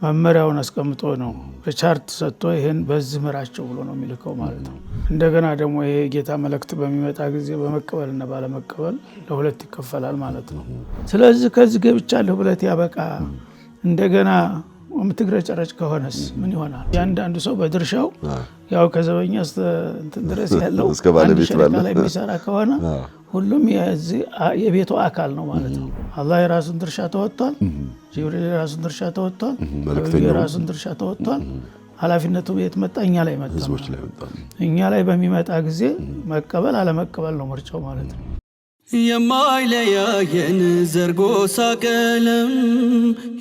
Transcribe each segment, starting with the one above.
መመሪያውን አስቀምጦ ነው በቻርት ሰጥቶ ይሄን በዚህ ምራቸው ብሎ ነው የሚልከው ማለት ነው። እንደገና ደግሞ ይሄ ጌታ መልእክት በሚመጣ ጊዜ በመቀበልና ባለመቀበል ለሁለት ይከፈላል ማለት ነው። ስለዚህ ከዚህ ገብቻለሁ ብለት ያበቃ እንደገና ምትግረጨረጭ ከሆነስ ምን ይሆናል? ያንዳንዱ ሰው በድርሻው ያው ከዘበኛ እንትን ድረስ ያለው እስከ ባለቤት ላይ የሚሰራ ከሆነ ሁሉም የቤቱ አካል ነው ማለት ነው። አላህ የራሱን ድርሻ ተወጥቷል፣ ጅብሪል የራሱን ድርሻ ተወጥቷል፣ መልእክተኛው የራሱን ድርሻ ተወጥቷል። ኃላፊነቱ የት መጣ? እኛ ላይ መጣ። እኛ ላይ በሚመጣ ጊዜ መቀበል አለመቀበል ነው ምርጫው ማለት ነው። የማይለያየን ዘርጎሳ ቀለም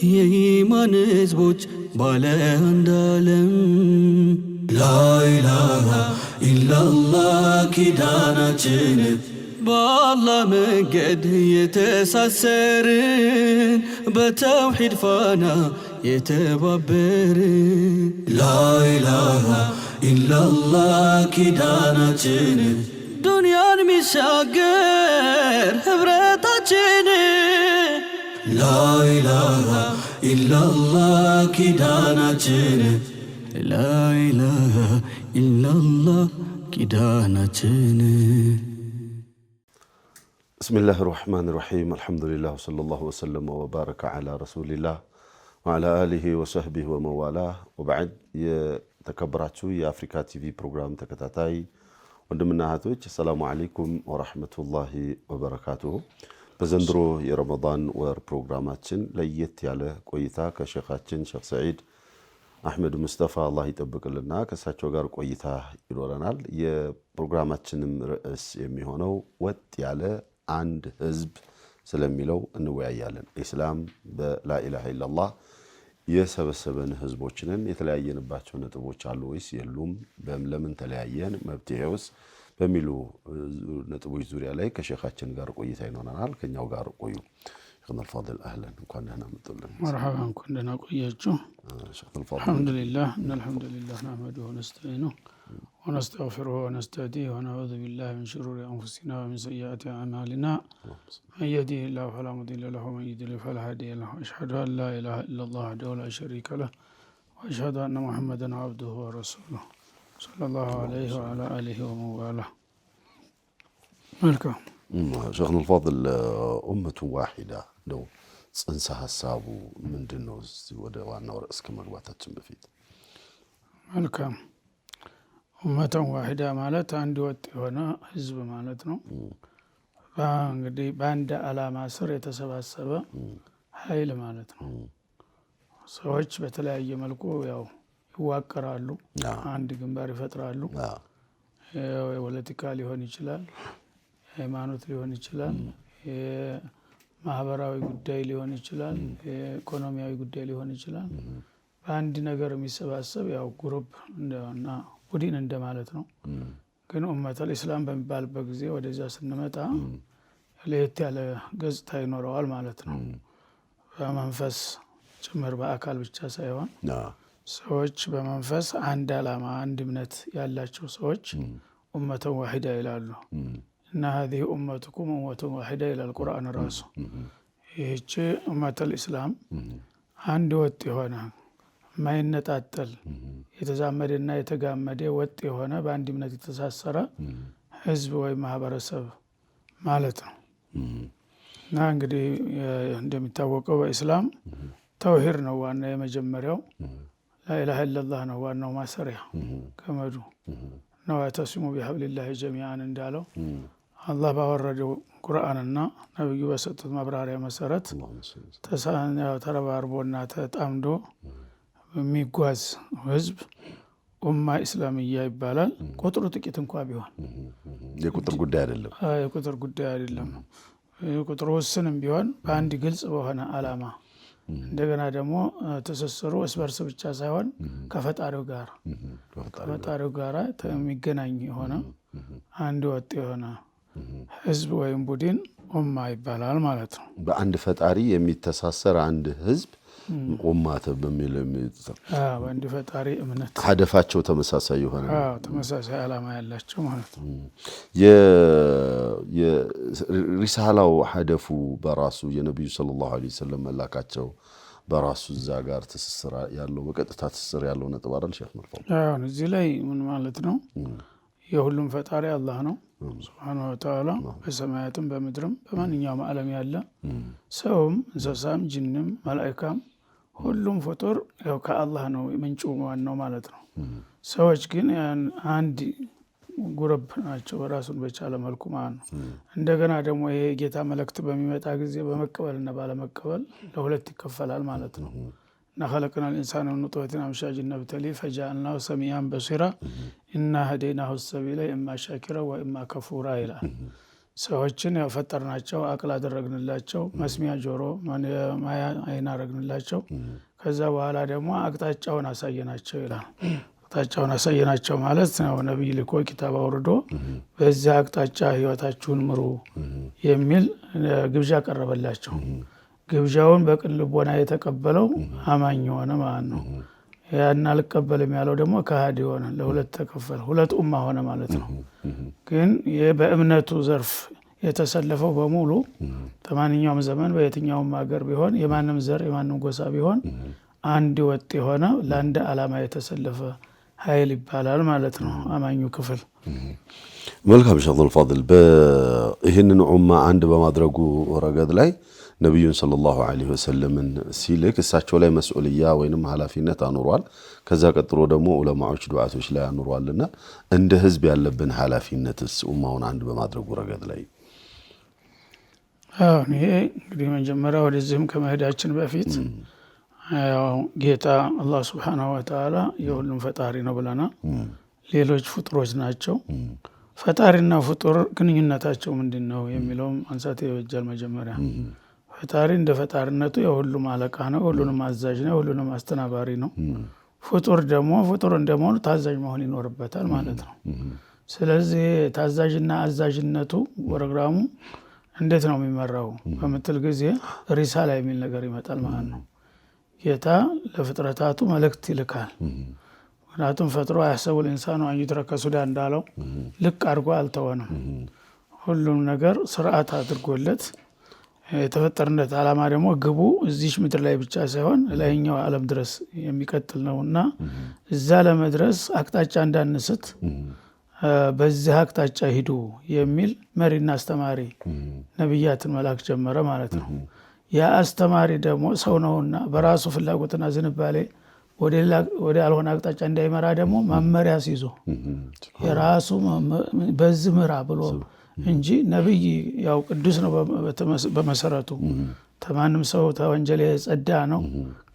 የኢማን ህዝቦች ባለ አንድ ዓለም ላኢላሃ ኢላላህ ኪዳናችን በአላህ መንገድ የተሳሰርን በተውሂድ ፋና የተባበርን ላኢላሃ ኢላላህ ኪዳናችን ዱንያን ሚሻገር ህብረታችን ላኢላሃ ኢላላህ ኪዳናችን ላኢላሃ ኢላላህ ኪዳናችን። ብስሚላህ ራህማን ራሒም አልሐምዱሊላህ ወሰለላሁ ወሰለም ወባረከ ዐላ ረሱሊላህ ወዐላ አሊሂ ወሰህቢሂ ወመዋላህ ወበዕድ። የተከበራችሁ የአፍሪካ ቲቪ ፕሮግራም ተከታታይ ወንድምና እህቶች ሰላሙ አለይኩም ወራህመቱላሂ ወበረካቱሁ። በዘንድሮ የረመዳን ወር ፕሮግራማችን ለየት ያለ ቆይታ ከሼኻችን ሼኽ ሰዒድ አህመድ ሙስጠፋ አላህ ይጠብቅልና ከእሳቸው ጋር ቆይታ ይኖረናል። የፕሮግራማችንም ርዕስ የሚሆነው ወጥ ያለ አንድ ህዝብ ስለሚለው እንወያያለን። ኢስላም በላኢላሃ ኢላላህ የሰበሰበን ህዝቦችንን የተለያየንባቸው ነጥቦች አሉ ወይስ የሉም? ለምን ተለያየን? መብትሄውስ? በሚሉ ነጥቦች ዙሪያ ላይ ከሼኻችን ጋር ቆይታ ይኖረናል። ከኛው ጋር ቆዩ። ሼኽና አልፋዲል አህለን፣ እንኳን ደህና መጡልን። መርሐባ፣ እንኳን ደህና ቆያችሁ። አልሐምዱሊላህ አልሐምዱሊላህ ነህመዱሁ ወነስተዒኑሁ ونستغفره ونستهديه ونعوذ بالله من شرور أنفسنا ومن سيئات أعمالنا من يهده الله فلا مضل له ومن يضلل فلا هادي له أشهد أن لا إله إلا الله وحده لا شريك له وأشهد أن محمدا عبده ورسوله صلى الله عليه وعلى آله ومن والاه. መልካም ሼኽና አልፋዲል ኡመቱ ዋሂዳ ነው ጽንሰ ሐሳቡ ምንድነው? ወደ ዋናው ርዕስ ከመግባታችን በፊት መልካም ኡመተን ዋሂዳ ማለት አንድ ወጥ የሆነ ህዝብ ማለት ነው። እንግዲህ በአንድ ዓላማ ስር የተሰባሰበ ኃይል ማለት ነው። ሰዎች በተለያየ መልኩ ያው ይዋቀራሉ፣ አንድ ግንባር ይፈጥራሉ። የፖለቲካ ሊሆን ይችላል፣ ሃይማኖት ሊሆን ይችላል፣ የማህበራዊ ጉዳይ ሊሆን ይችላል፣ የኢኮኖሚያዊ ጉዳይ ሊሆን ይችላል። በአንድ ነገር የሚሰባሰብ ያው ግሩፕ እና ቡድን እንደማለት ነው። ግን ኡመተል ኢስላም በሚባልበት ጊዜ ወደዚያ ስንመጣ ለየት ያለ ገጽታ ይኖረዋል ማለት ነው። በመንፈስ ጭምር በአካል ብቻ ሳይሆን ሰዎች በመንፈስ አንድ ዓላማ አንድ እምነት ያላቸው ሰዎች ኡመተን ዋሂዳ ይላሉ። እና هذه أمتكم أمة واحدة ይላል ቁርአን ራሱ። ይህች ኡመተል ኢስላም አንድ ወጥ የሆነ ማይነጣጠል የተዛመደና የተጋመደ ወጥ የሆነ በአንድ እምነት የተሳሰረ ህዝብ ወይ ማህበረሰብ ማለት ነው። እና እንግዲህ እንደሚታወቀው በእስላም ተውሂድ ነው ዋና የመጀመሪያው፣ ላኢላሃ ኢላላህ ነው ዋናው ማሰሪያ ገመዱ ነው። ወተሲሙ ቢሐብሊላሂ ጀሚዓን እንዳለው አላህ ባወረደው ቁርአንና ነብዩ በሰጡት ማብራሪያ መሰረት ተረባርቦና ተጣምዶ የሚጓዝ ህዝብ ኡማ ኢስላሚያ ይባላል። ቁጥሩ ጥቂት እንኳን ቢሆን የቁጥር ጉዳይ አይደለም፣ የቁጥር ጉዳይ አይደለም። ቁጥሩ ውስንም ቢሆን በአንድ ግልጽ በሆነ ዓላማ እንደገና ደግሞ ተሰሰሩ እስበርስ ብቻ ሳይሆን ከፈጣሪው ጋር የሚገናኝ የሆነ አንድ ወጥ የሆነ ህዝብ ወይም ቡድን ኡማ ይባላል ማለት ነው። በአንድ ፈጣሪ የሚተሳሰር አንድ ህዝብ ኡማ በሚል በአንድ ፈጣሪ እምነት ሀደፋቸው ተመሳሳይ የሆነ ተመሳሳይ ዓላማ ያላቸው ማለት ነው። የሪሳላው ሀደፉ በራሱ የነብዩ ሰለላሁ ዐለይሂ ወሰለም መላካቸው በራሱ እዛ ጋር ትስስር ያለው በቀጥታ ትስስር ያለው ነጥብ አይደል ሼክ መርሐባ? አሁን እዚህ ላይ ምን ማለት ነው? የሁሉም ፈጣሪ አላህ ነው ሱብሓነሁ ወተዓላ። በሰማያትም በምድርም በማንኛውም ዓለም ያለ ሰውም እንስሳም ጅንም መላእክም ሁሉም ፍጡር ያው ከአላህ ነው ምንጩ ዋናው ማለት ነው። ሰዎች ግን አንድ ጉረብ ናቸው በራሱን በቻለ መልኩ ማለት ነው። እንደገና ደግሞ ይሄ ጌታ መልእክት በሚመጣ ጊዜ በመቀበልና ባለመቀበል ለሁለት ይከፈላል ማለት ነው። እና خلقنا الانسان من نطفة امشاج نبتليه فجعلناه سميعا بصيرا انا هديناه السبيل اما شاكرا واما كفورا ይላል። ሰዎችን ያፈጠርናቸው አቅል አደረግንላቸው መስሚያ ጆሮ ማያ አይን አደረግንላቸው ከዛ በኋላ ደግሞ አቅጣጫውን አሳየናቸው ይላል። አቅጣጫውን አሳየናቸው ማለት ነው ነብይ ልኮ ኪታብ አውርዶ በዛ አቅጣጫ ህይወታችሁን ምሩ የሚል ግብዣ ቀረበላቸው። ግብዣውን በቅን ልቦና የተቀበለው አማኝ ሆነ ማለት ነው። ያን አልቀበልም ያለው ደግሞ ከሃዲ ሆነ። ለሁለት ተከፈለ፣ ሁለት ኡማ ሆነ ማለት ነው። ግን በእምነቱ ዘርፍ የተሰለፈው በሙሉ በማንኛውም ዘመን በየትኛውም ሀገር ቢሆን የማንም ዘር የማንም ጎሳ ቢሆን አንድ ወጥ የሆነ ለአንድ ዓላማ የተሰለፈ ኃይል ይባላል ማለት ነው አማኙ ክፍል። መልካም ሼህ አብዱል ፋዲል በይህንን ኡማ አንድ በማድረጉ ረገድ ላይ ነብዩን ሰለላሁ ዐለይሂ ወሰለም ሲልክ እሳቸው ላይ መስኡልያ ወይንም ኃላፊነት አኑሯል። ከዛ ቀጥሎ ደግሞ ዑለማዎች ዱዓቶች ላይ አኑሯልና እንደ ህዝብ ያለብን ኃላፊነትስ ኡማውን አንድ በማድረጉ ረገድ ላይ ይሄ እንግዲህ መጀመሪያ ወደዚህም ከመሄዳችን በፊት ያው ጌታ አላህ ሱብሓነሁ ወተዓላ የሁሉም ፈጣሪ ነው ብለናል። ሌሎች ፍጡሮች ናቸው። ፈጣሪና ፍጡር ግንኙነታቸው ምንድነው የሚለውም አንሳት ይወጃል። መጀመሪያ ፈጣሪ እንደ ፈጣሪነቱ የሁሉም አለቃ ነው፣ ሁሉንም አዛዥ ነው፣ ሁሉንም አስተናባሪ ነው። ፍጡር ደግሞ ፍጡር እንደመሆኑ ታዛዥ መሆን ይኖርበታል ማለት ነው። ስለዚህ ታዛዥና አዛዥነቱ ፕሮግራሙ እንዴት ነው የሚመራው በምትል ጊዜ ሪሳላ የሚል ነገር ይመጣል ማለት ነው። ጌታ ለፍጥረታቱ መልእክት ይልካል። ምክንያቱም ፈጥሮ ያሰቡል ኢንሳኑ አንይትረከ ሱዳ እንዳለው ልክ አድርጎ አልተወንም። ሁሉም ነገር ስርዓት አድርጎለት የተፈጠረበት ዓላማ ደግሞ ግቡ እዚህ ምድር ላይ ብቻ ሳይሆን ላይኛው ዓለም ድረስ የሚቀጥል ነውና እዛ ለመድረስ አቅጣጫ እንዳንስት በዚህ አቅጣጫ ሂዱ የሚል መሪና አስተማሪ ነብያትን መላክ ጀመረ ማለት ነው። ያ አስተማሪ ደግሞ ሰው ነውና በራሱ ፍላጎትና ዝንባሌ ወደ አልሆነ አቅጣጫ እንዳይመራ ደግሞ መመሪያ ሲይዞ የራሱ በዚህ ምራ ብሎ እንጂ ነብይ ያው ቅዱስ ነው በመሰረቱ ተማንም ሰው ተወንጀል የጸዳ ነው፣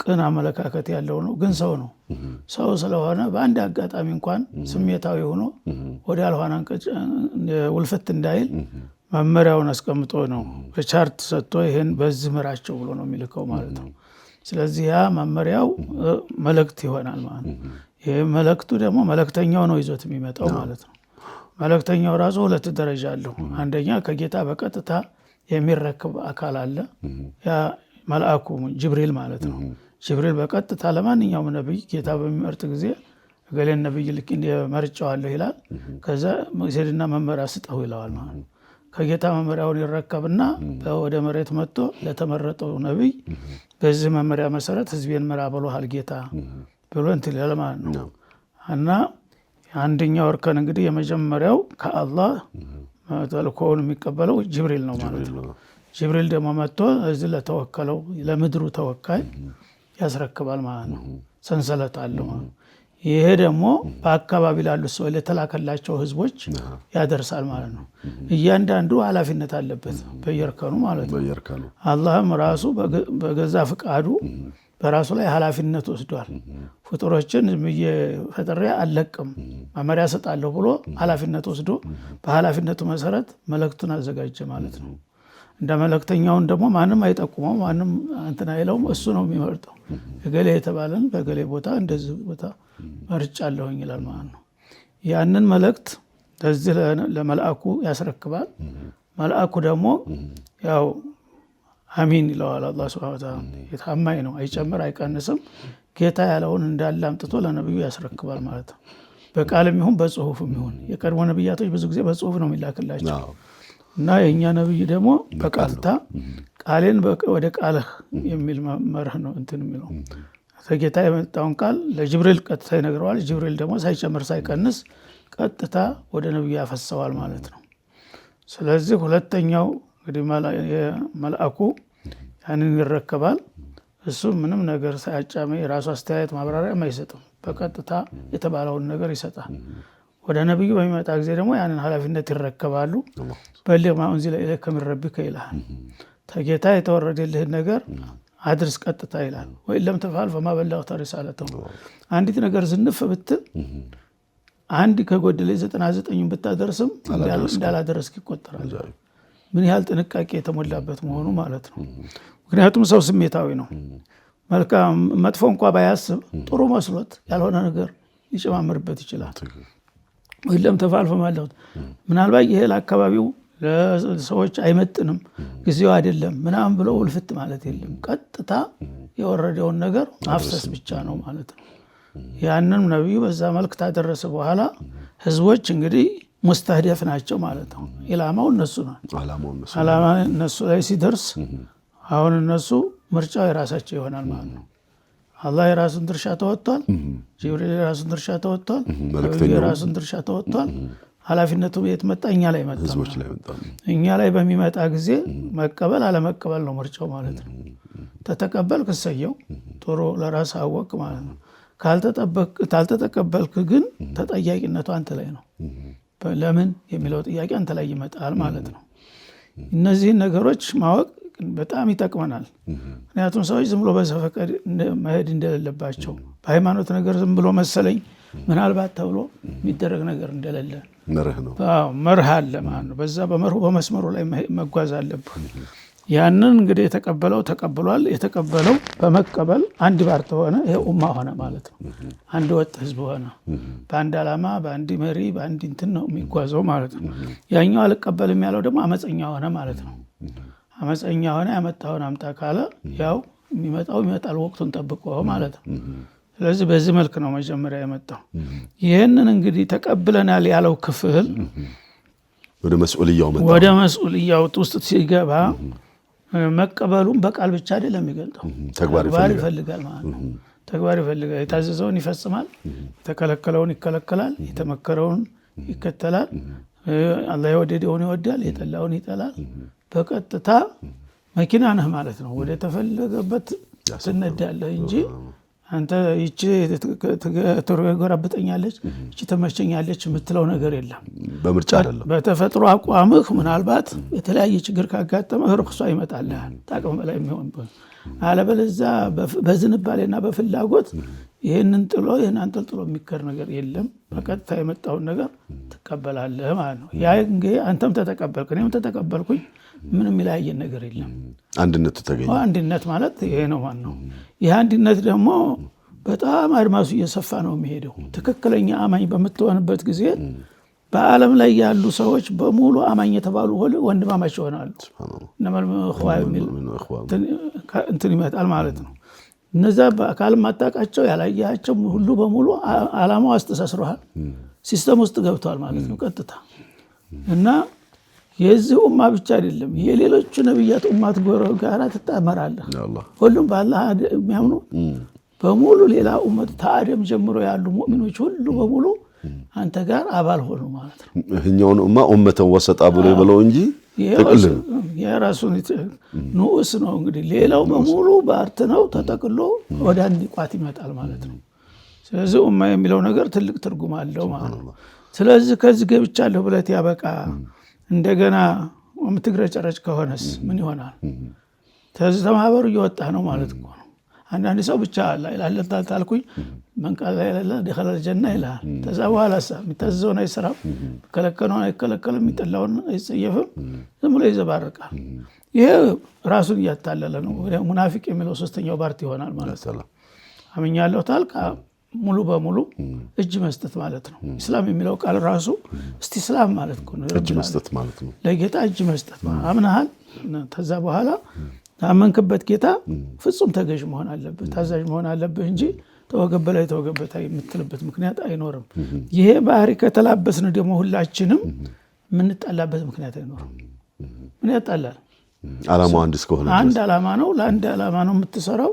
ቅን አመለካከት ያለው ነው። ግን ሰው ነው። ሰው ስለሆነ በአንድ አጋጣሚ እንኳን ስሜታዊ ሆኖ ወደ አልሆነ ውልፈት እንዳይል መመሪያውን አስቀምጦ ነው በቻርት ሰጥቶ ይሄን በዚህ ምራቸው ብሎ ነው የሚልከው ማለት ነው። ስለዚህ ያ መመሪያው መልእክት ይሆናል ማለት ነው። ይሄ መልእክቱ ደግሞ መልእክተኛው ነው ይዞት የሚመጣው ማለት ነው። መልእክተኛው ራሱ ሁለት ደረጃ አለው። አንደኛ ከጌታ በቀጥታ የሚረከብ አካል አለ፣ ያ መልአኩ ጅብሪል ማለት ነው። ጅብሪል በቀጥታ ለማንኛውም ነብይ ጌታ በሚመርጥ ጊዜ ገሌን ነብይ ልክ እንደመርጫዋለሁ ይላል። ከዛ መሰልና መመሪያ ስጠው ይለዋል ማለት ነው። ከጌታ መመሪያውን ይረከብና ወደ መሬት መጥቶ ለተመረጠው ነብይ በዚህ መመሪያ መሰረት ህዝቤን መራ ብሎሃል ጌታ ብሎ እንትን ይላል ማለት ነው። እና አንደኛው እርከን እንግዲህ የመጀመሪያው ከአላህ ተልእኮውን የሚቀበለው ጅብሪል ነው ማለት ነው። ጅብሪል ደግሞ መጥቶ እዚህ ለተወከለው ለምድሩ ተወካይ ያስረክባል ማለት ነው። ሰንሰለት አለው ማለት ነው። ይሄ ደግሞ በአካባቢ ላሉ ሰው ለተላከላቸው ህዝቦች ያደርሳል ማለት ነው። እያንዳንዱ ኃላፊነት አለበት በየርከኑ ማለት ነው። አላህም ራሱ በገዛ ፍቃዱ በራሱ ላይ ኃላፊነት ወስዷል። ፍጡሮችን ፈጥሬ አለቅም መመሪያ ሰጣለሁ ብሎ ኃላፊነት ወስዶ በኃላፊነቱ መሰረት መልእክቱን አዘጋጀ ማለት ነው። እንደ መልእክተኛውን ደግሞ ማንም አይጠቁመው፣ ማንም እንትን አይለውም። እሱ ነው የሚመርጠው። እገሌ የተባለን በገሌ ቦታ እንደዚህ ቦታ መርጫለሁኝ ይላል ማለት ነው። ያንን መልእክት ለዚህ ለመልአኩ ያስረክባል። መልአኩ ደግሞ ያው አሚን ይለዋል። አላህ ሱብሓነሁ ወተዓላ የታማኝ ነው፣ አይጨምር አይቀንስም። ጌታ ያለውን እንዳለ አምጥቶ ለነብዩ ያስረክባል ማለት ነው። በቃልም ይሁን በጽሁፍም ይሁን የቀድሞ ነብያቶች ብዙ ጊዜ በጽሁፍ ነው የሚላክላቸው። እና የኛ ነብይ ደግሞ በቀጥታ ቃሌን ወደ ቃልህ የሚል መርህ ነው እንትን የሚለው ከጌታ የመጣውን ቃል ለጅብሪል ቀጥታ ይነግረዋል። ጅብሪል ደግሞ ሳይጨምር ሳይቀንስ ቀጥታ ወደ ነብዩ ያፈሰዋል ማለት ነው። ስለዚህ ሁለተኛው እንግዲህ መልአኩ ያንን ይረከባል። እሱ ምንም ነገር ሳያጫመ የራሱ አስተያየት ማብራሪያ አይሰጥም። በቀጥታ የተባለውን ነገር ይሰጣል። ወደ ነብዩ በሚመጣ ጊዜ ደግሞ ያንን ኃላፊነት ይረከባሉ። በሊግ ማ ኡንዚለ ኢለይከ ሚን ረቢከ ይላል። ተጌታ የተወረደልህ ነገር አድርስ ቀጥታ ይላል። ወይ ለም ተፋል ፈማ በለግተ ሪሳለተሁ። አንዲት ነገር ዝንፍ ብትል አንድ ከጎደለ 99ን ብታደርስም እንዳላደረስክ ይቆጠራል። ምን ያህል ጥንቃቄ የተሞላበት መሆኑ ማለት ነው። ምክንያቱም ሰው ስሜታዊ ነው። መልካም መጥፎ እንኳን ባያስብ ጥሩ መስሎት ያልሆነ ነገር ይጨማምርበት ይችላል። ወይ ለም ተፋል ፈማ በለግተ ምናልባት ይሄ ለአካባቢው ለሰዎች አይመጥንም ጊዜው አይደለም ምናምን ብሎ ውልፍት ማለት የለም። ቀጥታ የወረደውን ነገር ማፍሰስ ብቻ ነው ማለት ነው። ያንን ነብዩ በዛ መልክ ታደረሰ በኋላ ህዝቦች እንግዲህ ሙስተህደፍ ናቸው ማለት ነው። ኢላማው እነሱ ነው። አላማ እነሱ ላይ ሲደርስ አሁን እነሱ ምርጫው የራሳቸው ይሆናል ማለት ነው። አላህ የራሱን ድርሻ ተወጥቷል። ጅብሪል የራሱን ድርሻ ተወጥቷል። ነብዩ የራሱን ድርሻ ተወጥቷል። ኃላፊነቱ የት መጣ? እኛ ላይ መጣ። እኛ ላይ በሚመጣ ጊዜ መቀበል አለመቀበል ነው ምርጫው ማለት ነው። ተተቀበልክ እሰየው ጥሩ ለራስ አወቅ ማለት ነው። ካልተተቀበልክ ግን ተጠያቂነቱ አንተ ላይ ነው። ለምን የሚለው ጥያቄ አንተ ላይ ይመጣል ማለት ነው። እነዚህን ነገሮች ማወቅ በጣም ይጠቅመናል። ምክንያቱም ሰዎች ዝም ብሎ በዘፈቀድ መሄድ እንደሌለባቸው በሃይማኖት ነገር ዝም ብሎ መሰለኝ ምናልባት ተብሎ የሚደረግ ነገር እንደሌለ መርህ አለ ማለት ነው። በዛ በመርሁ በመስመሩ ላይ መጓዝ አለብህ። ያንን እንግዲህ የተቀበለው ተቀብሏል። የተቀበለው በመቀበል አንድ ባርት ሆነ። ይሄ ኡማ ሆነ ማለት ነው። አንድ ወጥ ህዝብ ሆነ። በአንድ ዓላማ በአንድ መሪ በአንድ እንትን ነው የሚጓዘው ማለት ነው። ያኛው አልቀበልም ያለው ደግሞ አመፀኛ ሆነ ማለት ነው። አመፀኛ ሆነ። ያመጣውን አምጣ ካለ ያው የሚመጣው ይመጣል ወቅቱን ጠብቆ ማለት ነው። ስለዚህ በዚህ መልክ ነው መጀመሪያ የመጣው። ይህንን እንግዲህ ተቀብለናል ያለው ክፍል ወደ መስኡልያው መጣ። ወደ መስኡልያው ውስጥ ሲገባ መቀበሉን በቃል ብቻ አይደለም የሚገልጠው፣ ተግባር ይፈልጋል ማለት ነው። ተግባር ይፈልጋል። የታዘዘውን ይፈጽማል፣ የተከለከለውን ይከለከላል፣ የተመከረውን ይከተላል። አላህ የወደደውን ይወዳል፣ የጠላውን ይጠላል። በቀጥታ መኪና ነህ ማለት ነው። ወደ ተፈለገበት ትነዳለህ እንጂ አንተ ይቺ ትጎረብጠኛለች ይቺ ተመቸኛለች የምትለው ነገር የለም። በምርጫ አይደለም። በተፈጥሮ አቋምህ ምናልባት የተለያየ ችግር ካጋጠመህ ርክሷ ይመጣልህ ታቅም በላይ የሚሆን አለበለዚያ በዝንባሌና በፍላጎት ይህንን ጥሎ ይህን አንጠልጥሎ የሚከር ነገር የለም። በቀጥታ የመጣውን ነገር ትቀበላለህ ማለት ነው። ያ እንግዲህ አንተም ተተቀበልክ እኔም ተተቀበልኩኝ ምንም የሚለያየን ነገር የለም። አንድነቱ ተገኘ። አንድነት ማለት ይሄ ነው ማለት ነው። ይህ አንድነት ደግሞ በጣም አድማሱ እየሰፋ ነው የሚሄደው። ትክክለኛ አማኝ በምትሆንበት ጊዜ በዓለም ላይ ያሉ ሰዎች በሙሉ አማኝ የተባሉ ሁሉ ወንድማማች ይሆናሉ። እነማል እኽዋ የሚል እንትን ይመጣል ማለት ነው። እነዛ በአካል ማጣቃቸው ያላያቸው ሁሉ በሙሉ ዓላማው አስተሳስረዋል፣ ሲስተም ውስጥ ገብተዋል ማለት ነው ቀጥታ። እና የዚህ ኡማ ብቻ አይደለም የሌሎቹ ነብያት ኡማት ጋራ ትጣመራለህ። ሁሉም በአላህ የሚያምኑ በሙሉ ሌላ ኡመት ከአደም ጀምሮ ያሉ ሙእሚኖች ሁሉ በሙሉ አንተ ጋር አባል ሆኑ ማለት ነው። እኛውን ኡማ ኡመተን ወሰጣ ብሎ ይበለው እንጂ ጥቅል የራሱን ንዑስ ነው። እንግዲህ ሌላው በሙሉ ባርት ነው ተጠቅሎ ወደ አንድ ቋት ይመጣል ማለት ነው። ስለዚህ ኡማ የሚለው ነገር ትልቅ ትርጉም አለው ማለት ነው። ስለዚህ ከዚህ ገብቻለሁ ብለት ያበቃ እንደገና ምትግረጨረጭ ከሆነስ ምን ይሆናል? ተዚህ ተማበሩ እየወጣ ነው ማለት ነው። አንዳንድ ሰው ብቻ ላይላለ ታልኩኝ መንቃል ላይላለ ደኸለ ጀና ይላል። ተዛ በኋላ የሚታዘዘውን አይሰራም፣ ከለከለውን አይከለከልም፣ የሚጠላውን አይጸየፍም፣ ዝም ብሎ ይዘባርቃል። ይሄ ራሱን እያታለለ ነው። ሙናፊቅ የሚለው ሶስተኛው ፓርቲ ይሆናል ማለት ነው። አምኛለሁ ታልካ ሙሉ በሙሉ እጅ መስጠት ማለት ነው። እስላም የሚለው ቃል ራሱ እስቲስላም ማለት ነው። እጅ መስጠት ማለት ነው። ለጌታ እጅ መስጠት አምናሃል። ተዛ በኋላ ታመንክበት ጌታ ፍጹም ተገዥ መሆን አለበት፣ ታዛዥ መሆን አለበት እንጂ ተወገበላይ ተወገበታይ የምትልበት ምክንያት አይኖርም። ይሄ ባህሪ ከተላበስን ደግሞ ሁላችንም የምንጣላበት ምክንያት አይኖርም። ምን ያጣላል? ዓላማው አንድ እስከሆነ አንድ ዓላማ ነው። ለአንድ ዓላማ ነው የምትሰራው።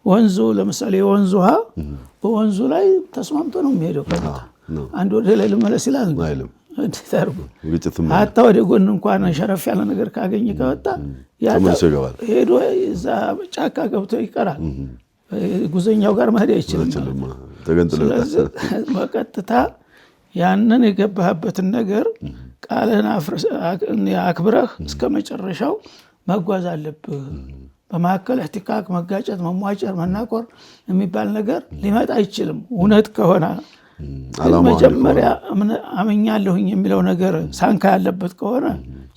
ወንዙ ለምሳሌ የወንዙ ውሃ በወንዙ ላይ ተስማምቶ ነው የሚሄደው። ከታ አንድ ወደ ላይ ልመለስ ይላል አይልም። እንዴት አድርጎ ሀታ ወደ ጎን እንኳን ሸረፍ ያለ ነገር ካገኘ ከወጣ ሄዶ እዛ ጫካ ገብቶ ይቀራል። ጉዘኛው ጋር መሄድ አይችልም። ስለዚህ በቀጥታ ያንን የገባህበትን ነገር ቃልህን አክብረህ እስከ መጨረሻው መጓዝ አለብህ። በመካከል እህቲካክ፣ መጋጨት፣ መሟጨር፣ መናቆር የሚባል ነገር ሊመጣ አይችልም። እውነት ከሆነ መጀመሪያ አመኛለሁኝ የሚለው ነገር ሳንካ ያለበት ከሆነ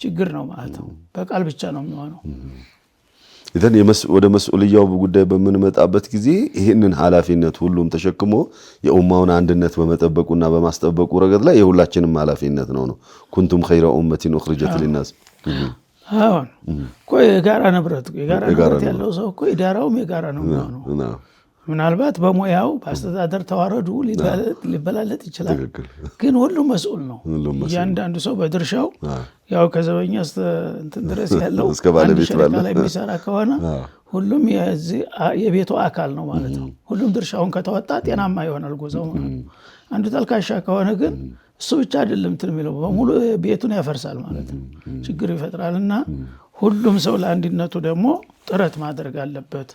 ችግር ነው ማለት ነው። በቃል ብቻ ነው የሚሆነው። ኢዘን ወደ መስኡልያው ጉዳይ በምንመጣበት ጊዜ ይህንን ኃላፊነት ሁሉም ተሸክሞ የኡማውን አንድነት በመጠበቁና በማስጠበቁ ረገድ ላይ የሁላችንም ኃላፊነት ነው። ኩንቱም ኸይረ ኡመቲን ኡኽሪጀት ሊናስ። አሁን እኮ የጋራ ንብረት ያለው ሰው እኮ ኢዳራውም የጋራ ነው የሚሆነው። ምናልባት በሙያው በአስተዳደር ተዋረዱ ሊበላለጥ ይችላል፣ ግን ሁሉም መስኡል ነው። እያንዳንዱ ሰው በድርሻው ያው ከዘበኛ እንትን ድረስ ያለው አንድ ሸሪካ ላይ የሚሰራ ከሆነ ሁሉም የቤቱ አካል ነው ማለት ነው። ሁሉም ድርሻውን ከተወጣ ጤናማ ይሆናል ጎዛው ማለት ነው። አንዱ ተልካሻ ከሆነ ግን እሱ ብቻ አይደለም እንትን የሚለው በሙሉ ቤቱን ያፈርሳል ማለት ነው፣ ችግር ይፈጥራልና ሁሉም ሰው ለአንድነቱ ደግሞ ጥረት ማድረግ አለበት።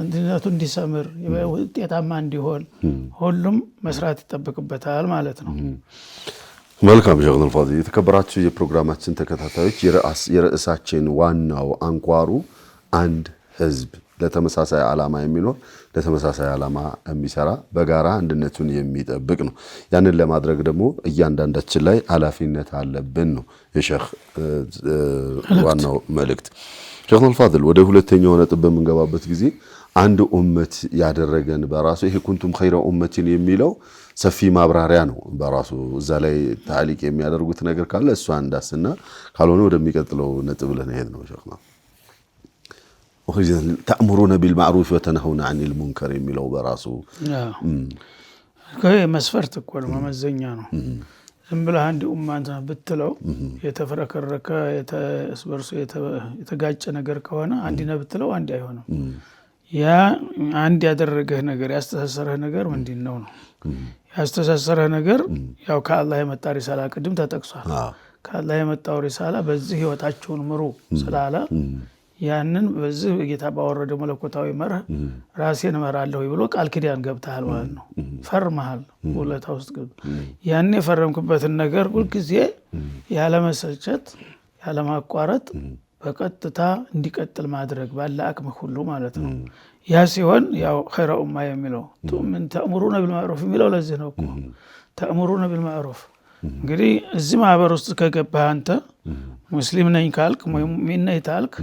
አንድነቱ እንዲሰምር ውጤታማ እንዲሆን ሁሉም መስራት ይጠበቅበታል ማለት ነው። መልካም ሸይኹና አልፋዲል፣ የተከበራችሁ የፕሮግራማችን ተከታታዮች የርዕሳችን ዋናው አንኳሩ አንድ ህዝብ ለተመሳሳይ ዓላማ የሚኖር ለተመሳሳይ ዓላማ የሚሰራ በጋራ አንድነቱን የሚጠብቅ ነው። ያንን ለማድረግ ደግሞ እያንዳንዳችን ላይ ኃላፊነት አለብን ነው የሼኽ ዋናው መልእክት። ሸይኹና አልፋዲል ወደ ሁለተኛው ነጥብ በምንገባበት ጊዜ አንድ ኡመት ያደረገን በራሱ ይሄ ኩንቱም ኸይረ ኡመቲን የሚለው ሰፊ ማብራሪያ ነው በራሱ። እዛ ላይ ታሊቅ የሚያደርጉት ነገር ካለ እሷ እንዳስና ካልሆነ ወደሚቀጥለው ነጥብ ለነሄድ ነው ሸይኹና። ተእምሩነ ቢልማዕሩፍ ወተነሀውነ ዐኒል ሙንከር የሚለው በራሱ መስፈርት እኮ ነው፣ መመዘኛ ነው። ዝም ብለህ አንድ ኡማ ብትለው የተፈረከረከ በርሱ የተጋጨ ነገር ከሆነ አንድ ነህ ብትለው አንድ አይሆንም። ያ አንድ ያደረገህ ነገር ያስተሳሰረህ ነገር ምንድን ነው ነው? ያስተሳሰረህ ነገር ያው ከአላህ የመጣ ሪሳላ ቅድም ተጠቅሷል። ከአላህ የመጣው ሪሳላ በዚህ ህይወታችሁን ምሩ ስላለ ያንን በዚህ ጌታ ባወረደ መለኮታዊ መርህ ራሴን እመራለሁ ብሎ ቃል ኪዳን ገብተሃል ማለት ነው። ፈርመሃል ውለታ ውስጥ ያን የፈረምክበትን ነገር ሁልጊዜ ያለመሰልቸት ያለማቋረጥ በቀጥታ እንዲቀጥል ማድረግ ባለ አቅም ሁሉ ማለት ነው። ያ ሲሆን ያው ኸይረ ኡማ የሚለው ተእምሩነ ቢልማዕሩፍ የሚለው ለዚህ ነው እኮ ተእምሩነ ቢልማዕሩፍ። እንግዲህ እዚህ ማህበር ውስጥ ከገባህ አንተ ሙስሊም ነኝ ካልክ ሙእሚን ነኝ ታልክ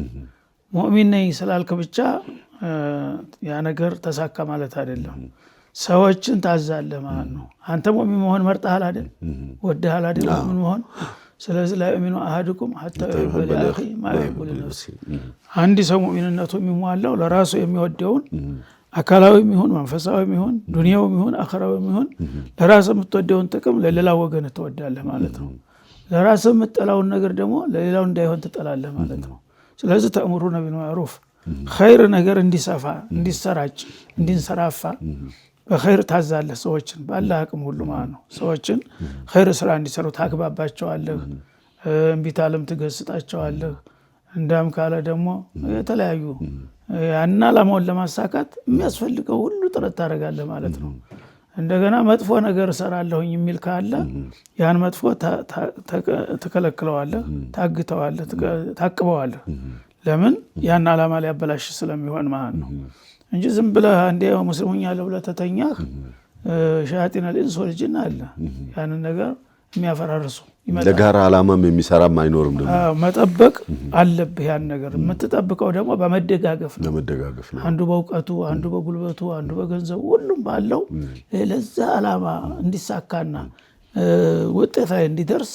ሙእሚን ነኝ ስላልክ ብቻ ያ ነገር ተሳካ ማለት አይደለም። ሰዎችን ታዛለህ ማለት ነው። አንተ ሙእሚን መሆን መርጠሃል አይደል? ወደሃል አይደል ሙእሚን መሆን? ስለዚህ ላይ ሚኑ አሐዱኩም ሐታ ይበላኺ ማይቡ ለነፍሲ። አንድ ሰው ሙእሚንነቱ የሚሟላው ለራሱ የሚወደውን አካላዊ የሚሆን መንፈሳዊ የሚሆን ዱንያዊ የሚሆን አኺራዊ የሚሆን ለራሱ የምትወደውን ጥቅም ለሌላ ወገን ትወዳለህ ማለት ነው። ለራሱ የምትጠላውን ነገር ደግሞ ለሌላው እንዳይሆን ትጠላለህ ማለት ነው። ስለዚህ ተእምሩነ ቢልማዕሩፍ ኸይር ነገር እንዲሰፋ እንዲሰራጭ እንዲንሰራፋ በኸይር ታዛለህ ሰዎችን ባለ አቅም ሁሉ ማለት ነው። ሰዎችን ኸይር ስራ እንዲሰሩ ታግባባቸዋለህ፣ እምቢታለም ትገስጣቸዋለህ። እንዳም ካለ ደግሞ የተለያዩ ያና ዓላማውን ለማሳካት የሚያስፈልገው ሁሉ ጥረት ታደርጋለህ ማለት ነው። እንደገና መጥፎ ነገር እሰራለሁኝ የሚል ካለ ያን መጥፎ ተከለክለዋለህ፣ ታግተዋለህ፣ ታቅበዋለህ። ለምን? ያን ዓላማ ሊያበላሽ ስለሚሆን ማለት ነው እንጂ ዝም ብለህ አንዴ ሙስሊሙኛለሁ ብለህ ተተኛህ ሸያጢን አልኢንስ ወልጅን አለ ያንን ነገር የሚያፈራርሱ ለጋራ ዓላማም የሚሰራም አይኖርም። ደግሞ መጠበቅ አለብህ። ያን ነገር የምትጠብቀው ደግሞ በመደጋገፍ ነው። አንዱ በእውቀቱ፣ አንዱ በጉልበቱ፣ አንዱ በገንዘቡ፣ ሁሉም ባለው ለዛ ዓላማ እንዲሳካና ውጤት ላይ እንዲደርስ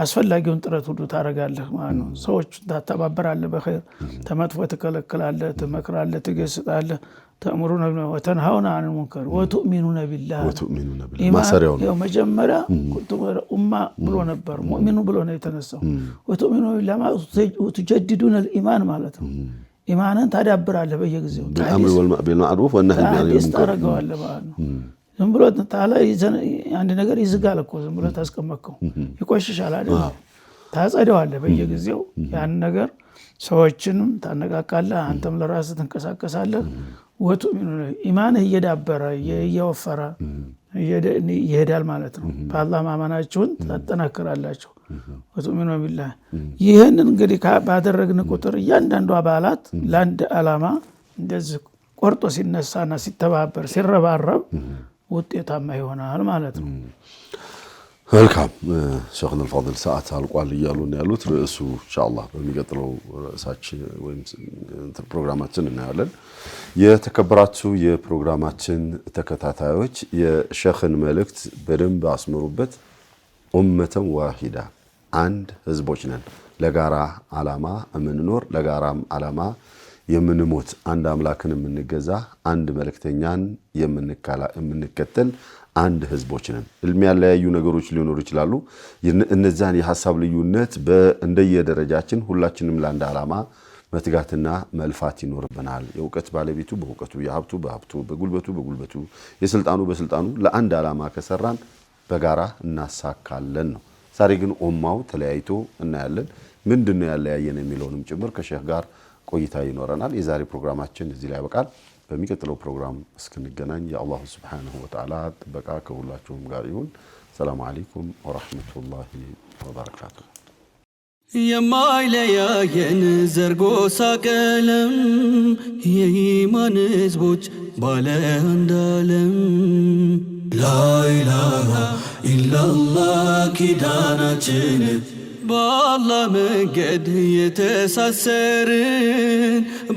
አስፈላጊውን ጥረት ሁሉ ታደርጋለህ ማለት ነው። ሰዎች ታተባበራለህ፣ በኸይር ተመጥፎ ትከለክላለህ፣ ትመክራለህ፣ ትገስጣለህ። ተእምሩነ ወተንሃውነ ዐኒል ሙንከር ወቱእሚኑነ ቢላህ ማሰሪያው ነው። መጀመሪያ ኡማ ብሎ ነበር፣ ሙእሚኑ ብሎ ነው የተነሳው። ወቱእሚኑነ ቢላህ ወቱጀዲዱነ الإيمان ማለት ነው። ኢማንን ታዳብራለህ በየጊዜው بالأمر بالمعروف والنهي عن المنكر ታደርገዋለህ ማለት ነው። ዝም ብሎ ታላ አንድ ነገር ይዝጋል እኮ ዝም ብሎ ታስቀመጥከው ይቆሽሻል አይደል? ታጸደዋለህ በየጊዜው ያን ነገር ሰዎችንም ታነቃቃለህ፣ አንተም ለራስህ ትንቀሳቀሳለህ። ወቱእሚኑነ ኢማንህ እየዳበረ እየወፈረ ይሄዳል ማለት ነው። በአላህ ማመናችሁን ታጠናክራላችሁ። ወቱእሚኑነ ቢላህ ይህን እንግዲህ ባደረግን ቁጥር እያንዳንዱ አባላት ለአንድ ዓላማ እንደዚህ ቆርጦ ሲነሳና ሲተባበር ሲረባረብ ውጤታማ ይሆናል ማለት ነው። መልካም ሸይኹና አልፋዲል ሰዓት አልቋል እያሉን ያሉት ርዕሱ ኢንሻአላህ በሚቀጥለው ርዕሳችን ወይም ፕሮግራማችን እናያለን። የተከበራችሁ የፕሮግራማችን ተከታታዮች የሸይኽን መልእክት በደንብ አስምሩበት። ኡመተን ዋሂዳ አንድ ህዝቦች ነን፣ ለጋራ ዓላማ የምንኖር ለጋራም ዓላማ የምንሞት፣ አንድ አምላክን የምንገዛ፣ አንድ መልእክተኛን የምንከተል አንድ ህዝቦች ነን። የሚያለያዩ ነገሮች ሊኖሩ ይችላሉ። እነዛን የሐሳብ ልዩነት እንደየደረጃችን ሁላችንም ለአንድ ዓላማ መትጋትና መልፋት ይኖርብናል። የእውቀት ባለቤቱ በእውቀቱ፣ የሀብቱ በሀብቱ፣ በጉልበቱ በጉልበቱ፣ የስልጣኑ በስልጣኑ ለአንድ ዓላማ ከሰራን በጋራ እናሳካለን ነው። ዛሬ ግን ኡማው ተለያይቶ እናያለን። ምንድነው ያለያየን የሚለውንም ጭምር ከሼህ ጋር ቆይታ ይኖረናል። የዛሬ ፕሮግራማችን እዚህ ላይ ያበቃል። በሚቀጥለው ፕሮግራም እስክንገናኝ የአላሁ ሱብሓነሁ ወተዓላ ጥበቃ ከሁላችሁም ጋር ይሁን። ሰላም አለይኩም ወራህመቱላሂ ወበረካቱ። የማይለያየን ዘርጎሳ ቀለም የኢማን ህዝቦች ባለ አንድ ዓለም ላኢላሃ ኢላላህ ኪዳናችን በአላህ መንገድ የተሳሰርን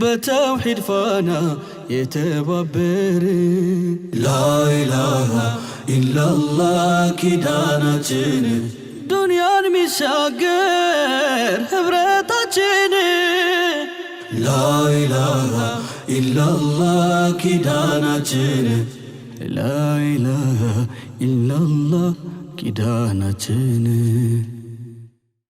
በተውሂድ ፋና የተባበርን ላኢላሃ ኢላላህ ኪዳናችን ዱንያን ሚሻገር ህብረታችን ላኢላሃ ኢላላህ ኪዳናችን ላኢላሃ ኢላላህ ኪዳናችን